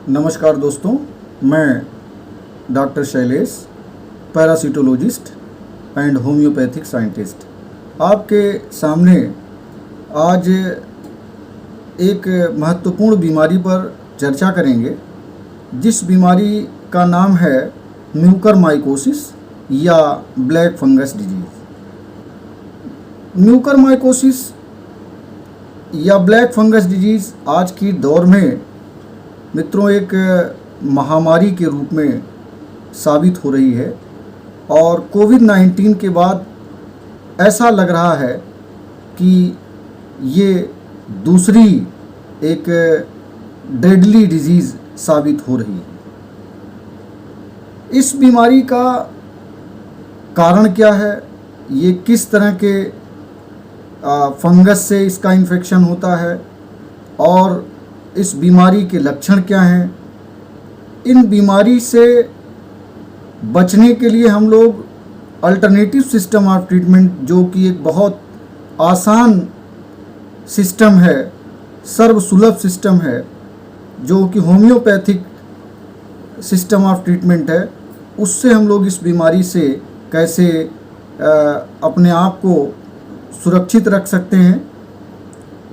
नमस्कार दोस्तों, मैं doctor Shailesh, parasitologist and homeopathic scientist, आपके सामने आज एक महत्वपूर्ण बीमारी पर चर्चा करेंगे, जिस बीमारी का नाम है म्यूकरमाइकोसिस या ब्लैक फंगस डिजीज़। म्यूकरमाइकोसिस या ब्लैक फंगस डिजीज़ आज की दौर में मित्रों एक महामारी के रूप में साबित हो रही है और कोविड-19 के बाद ऐसा लग रहा है कि ये दूसरी एक डेडली डिजीज़ साबित हो रही है। इस बीमारी का कारण क्या है, ये किस तरह के फंगस से इसका इन्फेक्शन होता है और इस बीमारी के लक्षण क्या हैं। इन बीमारी से बचने के लिए हम लोग अल्टरनेटिव सिस्टम ऑफ ट्रीटमेंट, जो कि एक बहुत आसान सिस्टम है, सर्वसुलभ सिस्टम है, जो कि होम्योपैथिक सिस्टम ऑफ ट्रीटमेंट है, उससे हम लोग इस बीमारी से कैसे अपने आप को सुरक्षित रख सकते हैं।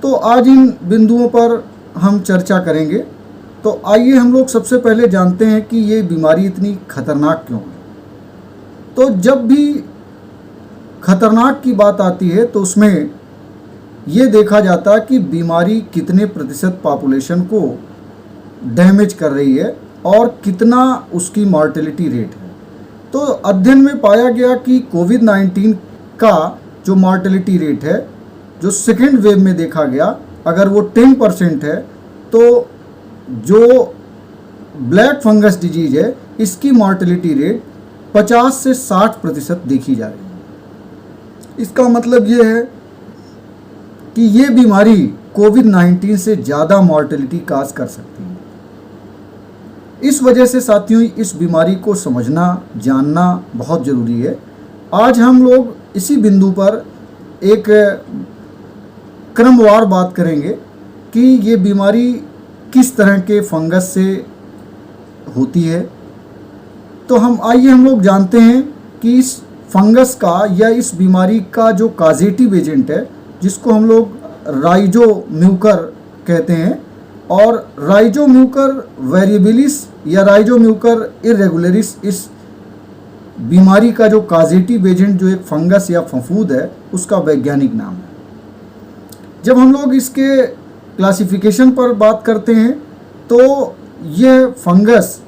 तो आज इन बिंदुओं पर हम चर्चा करेंगे। तो आइए हम लोग सबसे पहले जानते हैं कि ये बीमारी इतनी खतरनाक क्यों है। तो जब भी खतरनाक की बात आती है तो उसमें ये देखा जाता है कि बीमारी कितने प्रतिशत पॉपुलेशन को डैमेज कर रही है और कितना उसकी मॉर्टेलिटी रेट है। तो अध्ययन में पाया गया कि कोविड-19 का जो मॉर्टेलिटी रेट है, जो सेकेंड वेव में देखा गया, अगर वो 10% है, तो जो ब्लैक फंगस डिजीज है इसकी मॉर्टेलिटी रेट 50 से 60% देखी जा रही है। इसका मतलब ये है कि ये बीमारी कोविड-19 से ज़्यादा मॉर्टेलिटी काज कर सकती है। इस वजह से साथियों, इस बीमारी को समझना, जानना बहुत ज़रूरी है। आज हम लोग इसी बिंदु पर एक क्रमवार बात करेंगे कि ये बीमारी किस तरह के फंगस से होती है। तो हम लोग जानते हैं कि इस फंगस का या इस बीमारी का जो काजेटिव एजेंट है, जिसको हम लोग राइजोम्यूकर कहते हैं, और राइजोम्यूकर वेरिएबिलिस या राइजोम्यूकर इरेगुलरिस इस बीमारी का जो काजेटिव एजेंट, जो एक फंगस या फफूंद है, उसका वैज्ञानिक नाम है। जब हम लोग इसके क्लासिफिकेशन पर बात करते हैं तो यह फंगस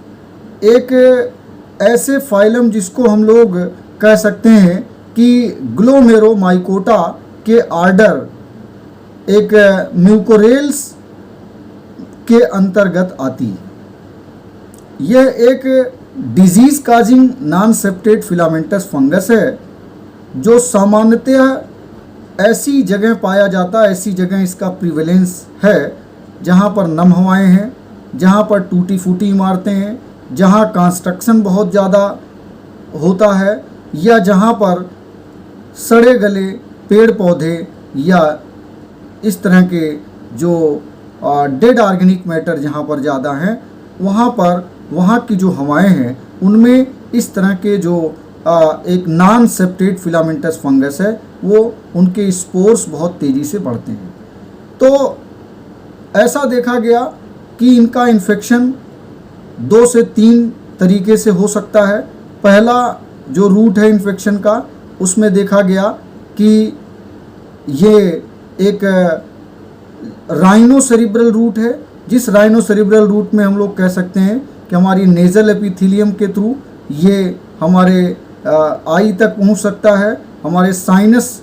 एक ऐसे फाइलम, जिसको हम लोग कह सकते हैं कि ग्लोमेरोमाइकोटा के आर्डर एक म्यूकोरेल्स के अंतर्गत आती है। यह एक disease causing non septate filamentous fungus है, जो सामान्यतः ऐसी जगह पाया जाता है, ऐसी जगह इसका प्रिवेलेंस है जहाँ पर नम हवाएं हैं, जहाँ पर टूटी फूटी इमारतें हैं, जहाँ कंस्ट्रक्शन बहुत ज़्यादा होता है, या जहाँ पर सड़े गले पेड़ पौधे या इस तरह के जो डेड ऑर्गेनिक मैटर जहाँ पर ज़्यादा हैं, वहाँ की जो हवाएं हैं उनमें इस तरह के जो एक नॉन सेप्टेड फिलामेंटस फंगस है, वो उनके स्पोर्स बहुत तेज़ी से बढ़ते हैं। तो ऐसा देखा गया कि इनका इन्फेक्शन 2 से 3 तरीके से हो सकता है। पहला जो रूट है इन्फेक्शन का, उसमें देखा गया कि ये एक राइनोसेरिब्रल रूट है, जिस राइनोसेरिब्रल रूट में हम लोग कह सकते हैं कि हमारी नेजल एपिथेलियम के थ्रू ये हमारे आई तक पहुंच सकता है, हमारे साइनस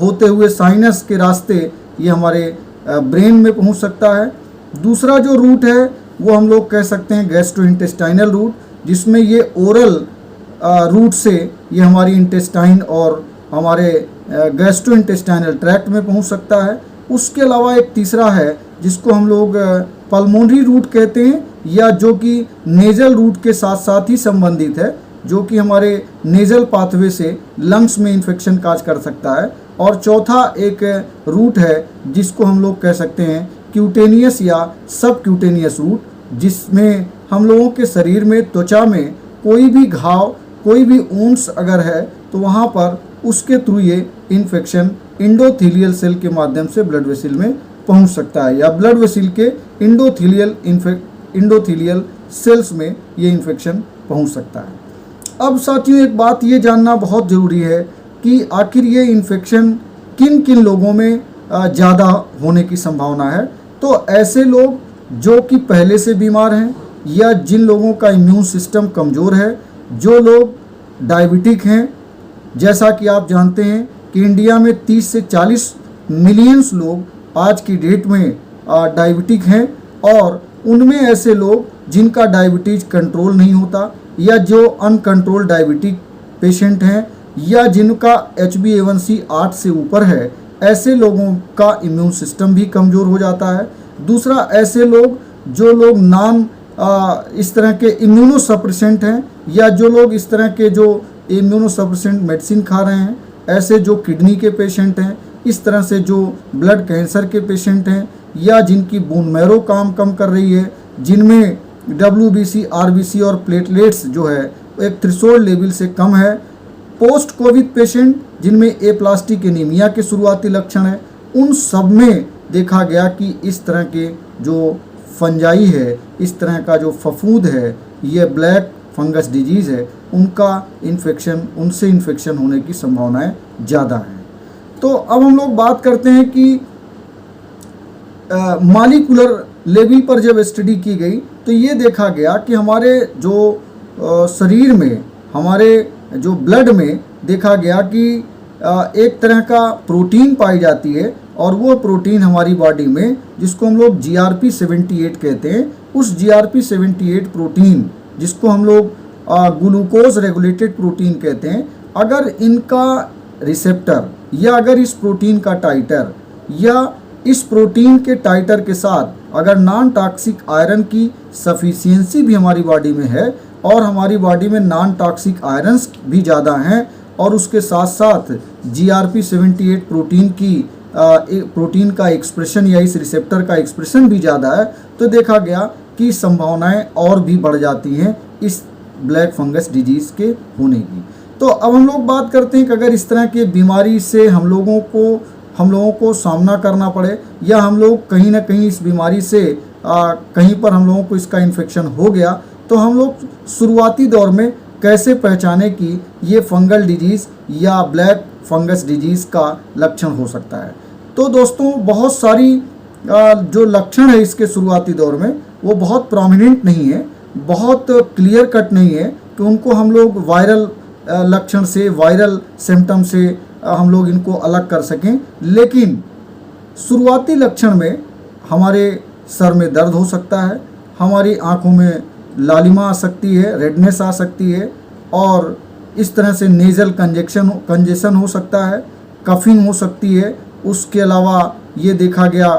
होते हुए साइनस के रास्ते ये हमारे ब्रेन में पहुंच सकता है। दूसरा जो रूट है वो हम लोग कह सकते हैं गैस्ट्रोइंटेस्टाइनल रूट, जिसमें ये ओरल रूट से ये हमारी इंटेस्टाइन और हमारे गैस्ट्रोइंटेस्टाइनल ट्रैक्ट में पहुंच सकता है। उसके अलावा एक तीसरा है जिसको हम लोग पल्मोनरी रूट कहते हैं, या जो कि नेजल रूट के साथ साथ ही संबंधित है, जो कि हमारे नेजल पाथवे से लंग्स में इन्फेक्शन काज कर सकता है। और चौथा एक रूट है जिसको हम लोग कह सकते हैं क्यूटेनियस या सब क्यूटेनियस रूट, जिसमें हम लोगों के शरीर में, त्वचा में कोई भी घाव, कोई भी ऊंस अगर है तो वहाँ पर उसके थ्रू ये इन्फेक्शन इंडोथीलियल सेल के माध्यम से ब्लड वेसिल में पहुँच सकता है, या ब्लड वेसिल के इंडोथीलियल सेल्स में ये इन्फेक्शन पहुँच सकता है। अब साथियों, एक बात ये जानना बहुत ज़रूरी है कि आखिर ये इन्फेक्शन किन किन लोगों में ज़्यादा होने की संभावना है। तो ऐसे लोग जो कि पहले से बीमार हैं, या जिन लोगों का इम्यून सिस्टम कमज़ोर है, जो लोग डायबिटिक हैं। जैसा कि आप जानते हैं कि इंडिया में 30 से 40 मिलियंस लोग आज की डेट में डायबिटिक हैं, और उनमें ऐसे लोग जिनका डायबिटीज़ कंट्रोल नहीं होता, या जो अनकंट्रोल डायबिटिक पेशेंट हैं, या जिनका HbA1c 8 से ऊपर है, ऐसे लोगों का इम्यून सिस्टम भी कमज़ोर हो जाता है। दूसरा, ऐसे लोग जो लोग इस तरह के इम्यूनोसप्रेसेंट हैं, या जो लोग इस तरह के जो इम्यूनोसप्रेसेंट मेडिसिन खा रहे हैं, ऐसे जो किडनी के पेशेंट हैं, इस तरह से जो ब्लड कैंसर के पेशेंट हैं, या जिनकी बोन मैरो काम कम कर रही है, जिनमें WBC, RBC और प्लेटलेट्स जो है एक थ्रेशोल्ड लेवल से कम है, पोस्ट कोविड पेशेंट जिनमें एप्लास्टिक एनीमिया के शुरुआती लक्षण हैं, उन सब में देखा गया कि इस तरह के जो फंजाई है, इस तरह का जो फफूंद है, ये ब्लैक फंगस डिजीज़ है, उनसे इन्फेक्शन होने की संभावनाएं ज़्यादा हैं। तो अब हम लोग बात करते हैं कि मॉलिक्यूलर लेवल पर जब स्टडी की गई तो ये देखा गया कि हमारे जो शरीर में, हमारे जो ब्लड में देखा गया कि एक तरह का प्रोटीन पाई जाती है, और वो प्रोटीन हमारी बॉडी में, जिसको हम लोग GRP78 कहते हैं, उस GRP78 प्रोटीन, जिसको हम लोग ग्लूकोज रेगुलेटेड प्रोटीन कहते हैं, अगर इनका रिसेप्टर, या अगर इस प्रोटीन का टाइटर, या इस प्रोटीन के टाइटर के साथ अगर नॉन टॉक्सिक आयरन की सफिशिएंसी भी हमारी बॉडी में है, और हमारी बॉडी में नॉन टॉक्सिक आयरन्स भी ज़्यादा हैं, और उसके साथ साथ GRP78 प्रोटीन का एक्सप्रेशन, या इस रिसेप्टर का एक्सप्रेशन भी ज़्यादा है, तो देखा गया कि संभावनाएं और भी बढ़ जाती हैं इस ब्लैक फंगस डिजीज़ के होने की। तो अब हम लोग बात करते हैं कि अगर इस तरह की बीमारी से हम लोगों को सामना करना पड़े, या हम लोग कहीं ना कहीं इस बीमारी से कहीं पर हम लोगों को इसका इन्फेक्शन हो गया, तो हम लोग शुरुआती दौर में कैसे पहचाने कि ये फंगल डिजीज़ या ब्लैक फंगस डिजीज़ का लक्षण हो सकता है। तो दोस्तों, बहुत सारी जो लक्षण है इसके शुरुआती दौर में, वो बहुत प्रोमिनेंट नहीं है, बहुत क्लियर कट नहीं है कि उनको हम लोग वायरल लक्षण से, वायरल सिम्टम से हम लोग इनको अलग कर सकें। लेकिन शुरुआती लक्षण में हमारे सर में दर्द हो सकता है, हमारी आँखों में लालिमा आ सकती है, रेडनेस आ सकती है, और इस तरह से नेज़ल कंजेशन हो सकता है, कफिंग हो सकती है। उसके अलावा ये देखा गया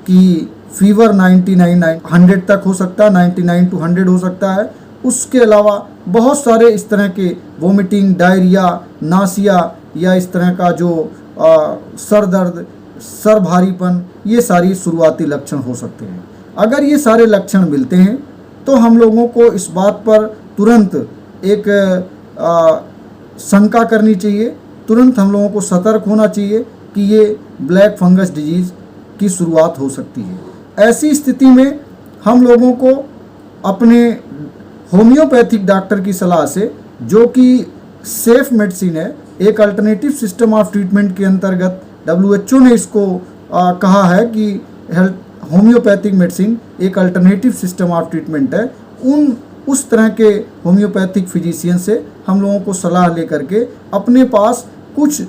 कि फीवर 100 तक हो सकता है, 99 to 100 हो सकता है। उसके अलावा बहुत सारे इस तरह के वोमिटिंग, डायरिया, नासिया, या इस तरह का जो सर दर्द, सर भारीपन, ये सारी शुरुआती लक्षण हो सकते हैं। अगर ये सारे लक्षण मिलते हैं तो हम लोगों को इस बात पर तुरंत एक शंका करनी चाहिए, तुरंत हम लोगों को सतर्क होना चाहिए कि ये ब्लैक फंगस डिजीज़ की शुरुआत हो सकती है। ऐसी स्थिति में हम लोगों को अपने होम्योपैथिक डॉक्टर की सलाह से, जो कि सेफ मेडिसिन है, एक अल्टरनेटिव सिस्टम ऑफ ट्रीटमेंट के अंतर्गत WHO ने इसको कहा है कि होम्योपैथिक मेडिसिन एक अल्टरनेटिव सिस्टम ऑफ ट्रीटमेंट है। उस तरह के होम्योपैथिक फिजिशियन से हम लोगों को सलाह लेकर के अपने पास कुछ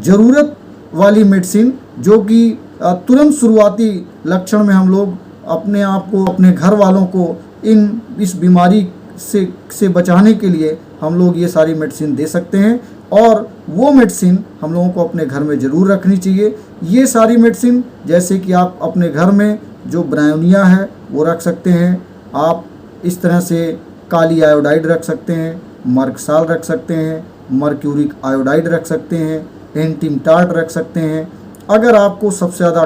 ज़रूरत वाली मेडिसिन, जो कि तुरंत शुरुआती लक्षण में हम लोग अपने आप को, अपने घर वालों को इस बीमारी से बचाने के लिए हम लोग ये सारी मेडिसिन दे सकते हैं, और वो मेडिसिन हम लोगों को अपने घर में ज़रूर रखनी चाहिए। ये सारी मेडिसिन, जैसे कि आप अपने घर में जो ब्रायोनिया है वो रख सकते हैं, आप इस तरह से काली आयोडाइड रख सकते हैं, मर्कसाल रख सकते हैं, मर्क्यूरिक आयोडाइड रख सकते हैं, एंटीमटार्ट रख सकते हैं। अगर आपको सबसे ज़्यादा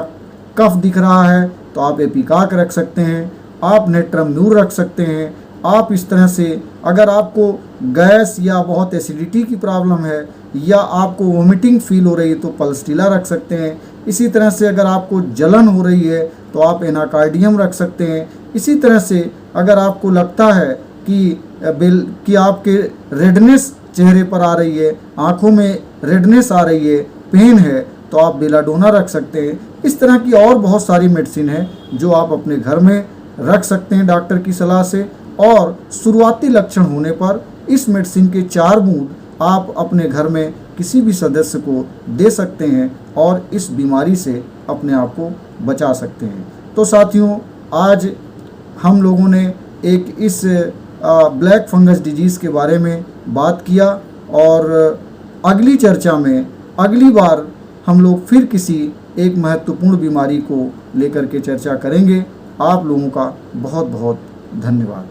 कफ दिख रहा है तो आप एपिकाक रख सकते हैं। आप नेट्रम्यूर रख सकते हैं। आप इस तरह से अगर आपको गैस या बहुत एसिडिटी की प्रॉब्लम है या आपको वोमिटिंग फील हो रही है तो पल्सटीला रख सकते हैं। इसी तरह से अगर आपको जलन हो रही है तो आप एनाकार्डियम रख सकते हैं। इसी तरह से अगर आपको लगता है कि आपके रेडनेस चेहरे पर आ रही है, आँखों में रेडनेस आ रही है, पेन है, तो आप बेलाडोना रख सकते हैं। इस तरह की और बहुत सारी मेडिसिन है जो आप अपने घर में रख सकते हैं डॉक्टर की सलाह से। और शुरुआती लक्षण होने पर इस मेडिसिन के 4 बूंद आप अपने घर में किसी भी सदस्य को दे सकते हैं और इस बीमारी से अपने आप को बचा सकते हैं। तो साथियों, आज हम लोगों ने एक इस ब्लैक फंगस डिजीज़ के बारे में बात किया और अगली चर्चा में अगली बार हम लोग फिर किसी एक महत्वपूर्ण बीमारी को लेकर के चर्चा करेंगे। आप लोगों का बहुत बहुत धन्यवाद।